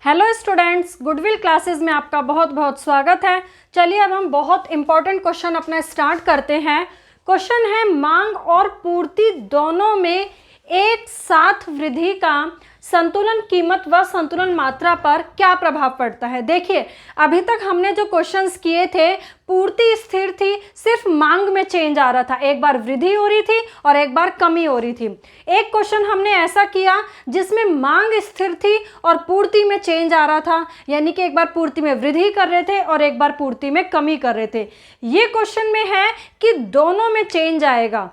Hello students, goodwill classes में आपका बहुत बहुत स्वागत है। चलिए अब हम बहुत इंपॉर्टेंट क्वेश्चन अपना स्टार्ट करते हैं। क्वेश्चन है मांग और पूर्ति दोनों में एक साथ वृद्धि का संतुलन कीमत व संतुलन मात्रा पर क्या प्रभाव पड़ता है। देखिए अभी तक हमने जो क्वेश्चंस किए थे पूर्ति स्थिर थी, सिर्फ मांग में चेंज आ रहा था, एक बार वृद्धि हो रही थी और एक बार कमी हो रही थी। एक क्वेश्चन हमने ऐसा किया जिसमें मांग स्थिर थी और पूर्ति में चेंज आ रहा था, यानी कि एक बार पूर्ति में वृद्धि कर रहे थे और एक बार पूर्ति में कमी कर रहे थे। ये क्वेश्चन में है कि दोनों में चेंज आएगा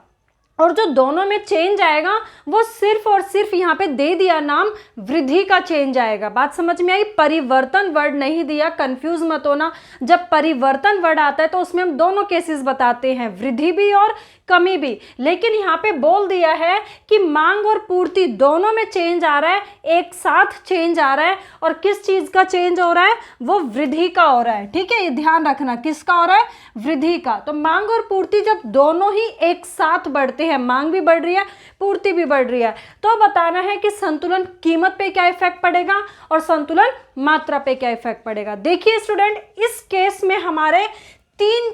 और जो दोनों में चेंज आएगा वो सिर्फ और सिर्फ यहाँ पे दे दिया नाम वृद्धि का चेंज आएगा। बात समझ में आई? परिवर्तन वर्ड नहीं दिया, कंफ्यूज मत होना। जब परिवर्तन वर्ड आता है तो उसमें हम दोनों केसेस बताते हैं, वृद्धि भी और कमी भी। लेकिन यहाँ पे बोल दिया है कि मांग और पूर्ति दोनों में चेंज आ रहा है, एक साथ चेंज आ रहा है। और किस चीज का चेंज हो रहा है? वो वृद्धि का हो रहा है। ठीक है, ये ध्यान रखना, किसका हो रहा है? वृद्धि का। तो मांग और पूर्ति जब दोनों ही एक साथ बढ़ते हैं, मांग भी बढ़ रही है पूर्ति भी बढ़ रही है, तो बताना है कि संतुलन कीमत पे क्या इफेक्ट पड़ेगा और संतुलन मात्रा पे क्या इफेक्ट पड़ेगा। देखिए स्टूडेंट, इस केस में हमारे तीन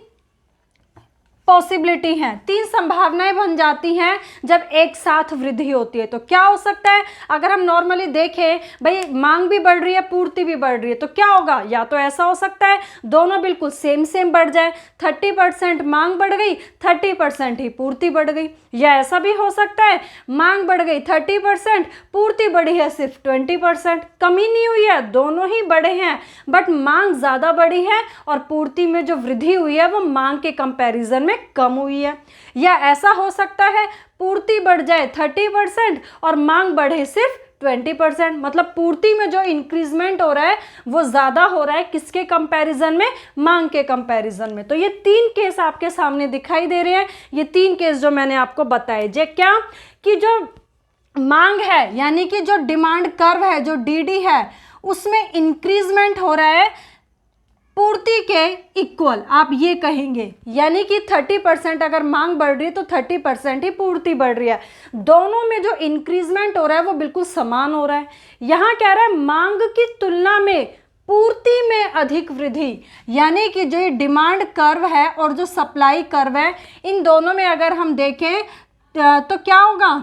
पॉसिबिलिटी हैं, तीन संभावनाएं बन जाती हैं जब एक साथ वृद्धि होती है। तो क्या हो सकता है? अगर हम नॉर्मली देखें, भाई मांग भी बढ़ रही है पूर्ति भी बढ़ रही है, तो क्या होगा? या तो ऐसा हो सकता है दोनों बिल्कुल सेम सेम बढ़ जाए, 30% मांग बढ़ गई 30% ही पूर्ति बढ़ गई। या ऐसा भी हो सकता है मांग बढ़ गई 30%, पूर्ति बढ़ी है सिर्फ 20%, कमी नहीं हुई है, दोनों ही बढ़े हैं, बट मांग ज़्यादा बढ़ी है और पूर्ति में जो वृद्धि हुई है वो मांग के कंपैरिजन में कम हुई है। या ऐसा हो सकता है पूर्ति बढ़ जाए 30% और मांग बढ़े सिर्फ 20%, मतलब पूर्ति में जो इंक्रीजमेंट हो रहा है वो ज्यादा हो रहा है किसके कंपैरिजन में? मांग के कंपैरिजन में। तो ये तीन केस आपके सामने दिखाई दे रहे हैं। ये तीन केस जो मैंने आपको बताए, जे क्या कि जो मांग है यानी कि जो डिमांड कर्व है, जो डीडी है, उसमें इंक्रीजमेंट हो रहा है पूर्ति के इक्वल, आप ये कहेंगे, यानी कि 30% अगर मांग बढ़ रही है तो 30% ही पूर्ति बढ़ रही है। दोनों में जो इंक्रीजमेंट हो रहा है वो बिल्कुल समान हो रहा है। यहाँ कह रहा है मांग की तुलना में पूर्ति में अधिक वृद्धि, यानी कि जो डिमांड कर्व है और जो सप्लाई कर्व है, इन दोनों में अगर हम देखें तो क्या होगा?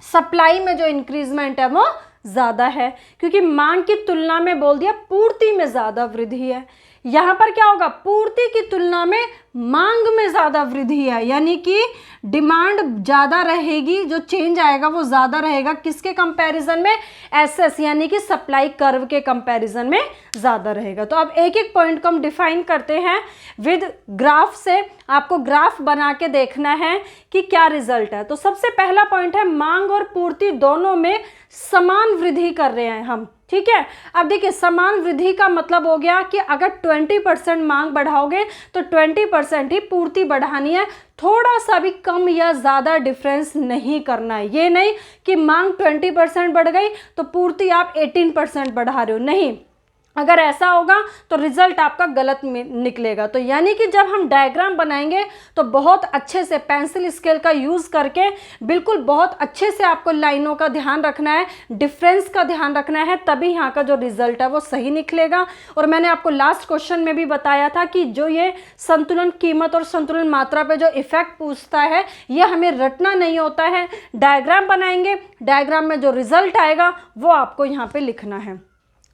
सप्लाई में जो इंक्रीजमेंट है वो ज़्यादा है, क्योंकि मांग की तुलना में बोल दिया पूर्ति में ज़्यादा वृद्धि है। यहाँ पर क्या होगा? पूर्ति की तुलना में मांग में ज़्यादा वृद्धि है, यानी कि डिमांड ज़्यादा रहेगी, जो चेंज आएगा वो ज़्यादा रहेगा किसके कंपैरिजन में? एसएस यानी कि सप्लाई कर्व के कंपैरिजन में ज़्यादा रहेगा। तो अब एक एक पॉइंट को हम डिफाइन करते हैं विद ग्राफ से। आपको ग्राफ बना के देखना है कि क्या रिजल्ट है। तो सबसे पहला पॉइंट है मांग और पूर्ति दोनों में समान वृद्धि कर रहे हैं हम। ठीक है, अब देखिए समान वृद्धि का मतलब हो गया कि अगर 20% मांग बढ़ाओगे तो 20% ही पूर्ति बढ़ानी है, थोड़ा सा भी कम या ज़्यादा डिफरेंस नहीं करना है। ये नहीं कि मांग 20% बढ़ गई तो पूर्ति आप 18% बढ़ा रहे हो, नहीं। अगर ऐसा होगा तो रिजल्ट आपका गलत निकलेगा। तो यानी कि जब हम डायग्राम बनाएंगे तो बहुत अच्छे से पेंसिल स्केल का यूज़ करके बिल्कुल बहुत अच्छे से आपको लाइनों का ध्यान रखना है, डिफरेंस का ध्यान रखना है, तभी यहाँ का जो रिजल्ट है वो सही निकलेगा। और मैंने आपको लास्ट क्वेश्चन में भी बताया था कि जो ये संतुलन कीमत और संतुलन मात्रा पे जो इफेक्ट पूछता है ये हमें रटना नहीं होता है, डायग्राम बनाएंगे, डायग्राम में जो रिजल्ट आएगा वो आपको यहाँ पे लिखना है।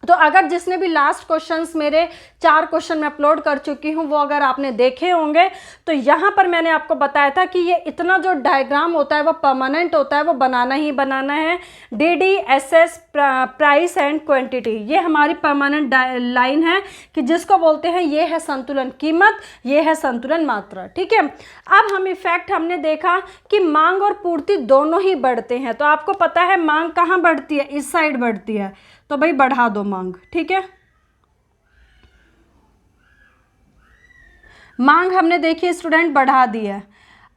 तो अगर जिसने भी लास्ट क्वेश्चंस, मेरे 4 क्वेश्चन मैं अपलोड कर चुकी हूँ, वो अगर आपने देखे होंगे तो यहाँ पर मैंने आपको बताया था कि ये इतना जो डायग्राम होता है वो परमानेंट होता है, वो बनाना ही बनाना है। DD, SS, price and quantity, ये हमारी परमानेंट लाइन है कि जिसको बोलते हैं ये है संतुलन कीमत, ये है संतुलन मात्रा। ठीक है, अब हम इफेक्ट हमने देखा कि मांग और पूर्ति दोनों ही बढ़ते हैं। तो आपको पता है मांग कहाँ बढ़ती है? इस साइड बढ़ती है, तो भाई बढ़ा दो मांग। ठीक है, मांग हमने देखिए स्टूडेंट बढ़ा दी है।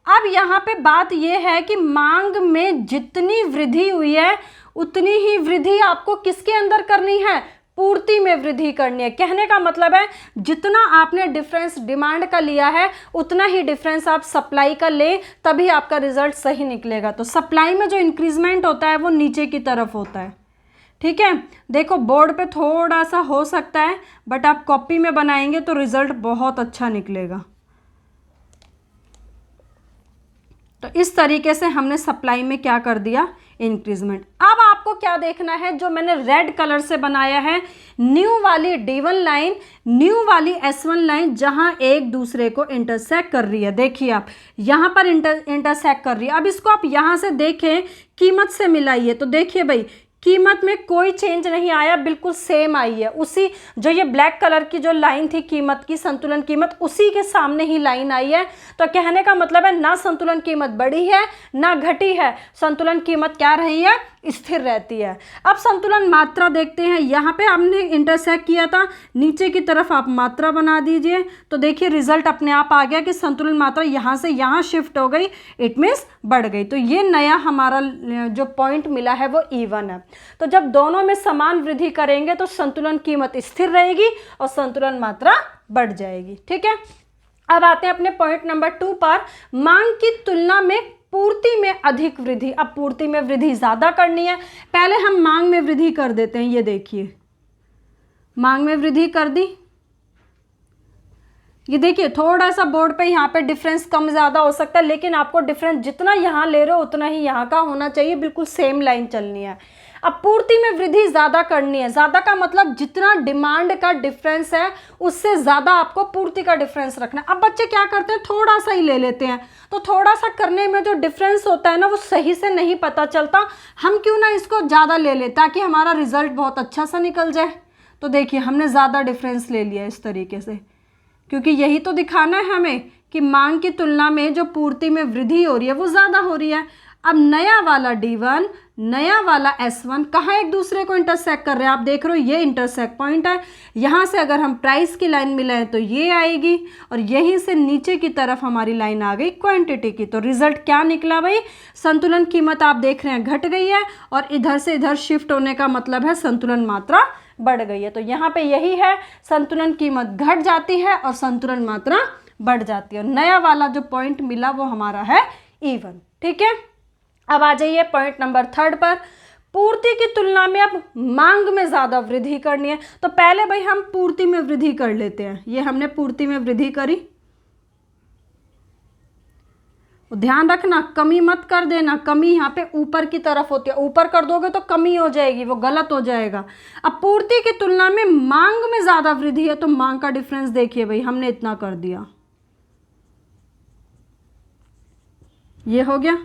अब यहाँ पे बात यह है कि मांग में जितनी वृद्धि हुई है उतनी ही वृद्धि आपको किसके अंदर करनी है? पूर्ति में वृद्धि करनी है। कहने का मतलब है जितना आपने डिफरेंस डिमांड का लिया है उतना ही डिफरेंस आप सप्लाई का ले, तभी आपका रिजल्ट सही निकलेगा। तो सप्लाई में जो इंक्रीजमेंट होता है वो नीचे की तरफ होता है। ठीक है। देखो बोर्ड पे थोड़ा सा हो सकता है, बट आप कॉपी में बनाएंगे तो रिजल्ट बहुत अच्छा निकलेगा। तो इस तरीके से हमने सप्लाई में क्या कर दिया, इंक्रीजमेंट। अब आपको क्या देखना है, जो मैंने रेड कलर से बनाया है, न्यू वाली D1 लाइन, न्यू वाली S1 लाइन, जहां एक दूसरे को इंटरसेक्ट कर रही है। देखिए आप यहां पर इंटरसेक्ट कर रही है। अब इसको आप यहां से देखें, कीमत से मिलाइए तो देखिए भाई कीमत में कोई चेंज नहीं आया, बिल्कुल सेम आई है। उसी जो ये ब्लैक कलर की जो लाइन थी कीमत की, संतुलन कीमत, उसी के सामने ही लाइन आई है। तो कहने का मतलब है ना संतुलन कीमत बढ़ी है ना घटी है, संतुलन कीमत क्या रही है, स्थिर रहती है। अब संतुलन मात्रा देखते हैं। यहाँ पे हमने इंटरसेक्ट किया था, नीचे की तरफ आप मात्रा बना दीजिए तो देखिए रिजल्ट अपने आप आ गया कि संतुलन मात्रा यहाँ से यहाँ शिफ्ट हो गई, इट मीन्स बढ़ गई। तो ये नया हमारा जो पॉइंट मिला है वो इवन है। तो जब दोनों में समान वृद्धि करेंगे तो संतुलन कीमत स्थिर रहेगी और संतुलन मात्रा बढ़ जाएगी। ठीक है, अब आते हैं अपने पॉइंट नंबर 2 पर, मांग की तुलना में पूर्ति में अधिक वृद्धि। अब पूर्ति में वृद्धि ज्यादा करनी है, पहले हम मांग में वृद्धि कर देते हैं। ये देखिए मांग में वृद्धि कर दी, ये देखिए थोड़ा सा बोर्ड पे यहाँ पे डिफरेंस कम ज़्यादा हो सकता है, लेकिन आपको डिफरेंस जितना यहाँ ले रहे हो उतना ही यहाँ का होना चाहिए, बिल्कुल सेम लाइन चलनी है। अब पूर्ति में वृद्धि ज़्यादा करनी है, ज़्यादा का मतलब जितना डिमांड का डिफरेंस है उससे ज़्यादा आपको पूर्ति का डिफरेंस रखना है। अब बच्चे क्या करते हैं, थोड़ा सा ही ले लेते हैं, तो थोड़ा सा करने में जो डिफरेंस होता है ना वो सही से नहीं पता चलता। हम क्यों ना इसको ज़्यादा ले लें ताकि हमारा रिजल्ट बहुत अच्छा सा निकल जाए। तो देखिए हमने ज़्यादा डिफरेंस ले लिया इस तरीके से, क्योंकि यही तो दिखाना है हमें कि मांग की तुलना में जो पूर्ति में वृद्धि हो रही है वो ज़्यादा हो रही है। अब नया वाला D1, नया वाला S1 कहाँ एक दूसरे को इंटरसेक्ट कर रहे हैं, आप देख रहे हो ये इंटरसेक्ट पॉइंट है। यहाँ से अगर हम प्राइस की लाइन मिलाएं तो ये आएगी, और यहीं से नीचे की तरफ हमारी लाइन आ गई क्वांटिटी की। तो रिजल्ट क्या निकला भाई, संतुलन कीमत आप देख रहे हैं घट गई है, और इधर से इधर शिफ्ट होने का मतलब है संतुलन मात्रा बढ़ गई है। तो यहाँ पे यही है, संतुलन कीमत घट जाती है और संतुलन मात्रा बढ़ जाती है। नया वाला जो पॉइंट मिला वो हमारा है इवन। ठीक है, अब आ जाइए पॉइंट नंबर 3 पर, पूर्ति की तुलना में अब मांग में ज़्यादा वृद्धि करनी है। तो पहले भाई हम पूर्ति में वृद्धि कर लेते हैं। ये हमने पूर्ति में वृद्धि करी, ध्यान रखना कमी मत कर देना, कमी यहाँ पे ऊपर की तरफ होती है, ऊपर कर दोगे तो कमी हो जाएगी, वो गलत हो जाएगा। अब पूर्ति की तुलना में मांग में ज़्यादा वृद्धि है तो मांग का डिफरेंस देखिए भाई, हमने इतना कर दिया, ये हो गया।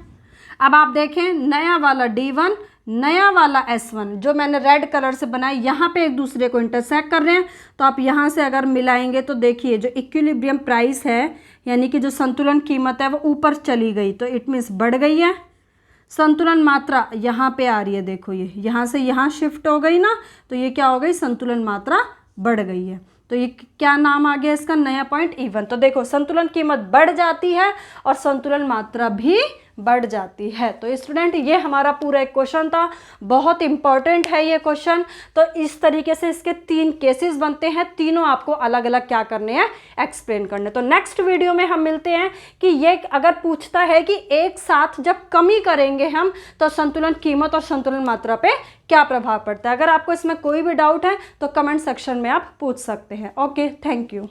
अब आप देखें नया वाला D1, नया वाला S1 जो मैंने रेड कलर से बनाया, यहाँ पे एक दूसरे को इंटरसेक्ट कर रहे हैं। तो आप यहाँ से अगर मिलाएंगे तो देखिए जो इक्विलिब्रियम प्राइस है, यानी कि जो संतुलन कीमत है वो ऊपर चली गई, तो इट मीन्स बढ़ गई है। संतुलन मात्रा यहाँ पे आ रही है, देखो ये यहाँ से यहाँ शिफ्ट हो गई ना, तो ये क्या हो गई, संतुलन मात्रा बढ़ गई है। तो ये क्या नाम आ गया इसका, नया पॉइंट इवन। तो देखो संतुलन कीमत बढ़ जाती है और संतुलन मात्रा भी बढ़ जाती है। तो स्टूडेंट ये हमारा पूरा एक क्वेश्चन था, बहुत इंपॉर्टेंट है ये क्वेश्चन। तो इस तरीके से इसके 3 केसेस बनते हैं, तीनों आपको अलग अलग क्या करने हैं, एक्सप्लेन करने। तो नेक्स्ट वीडियो में हम मिलते हैं कि ये अगर पूछता है कि एक साथ जब कमी करेंगे हम तो संतुलन कीमत और संतुलन मात्रा पे क्या प्रभाव पड़ता है। अगर आपको इसमें कोई भी डाउट है तो कमेंट सेक्शन में आप पूछ सकते हैं। Okay, thank you.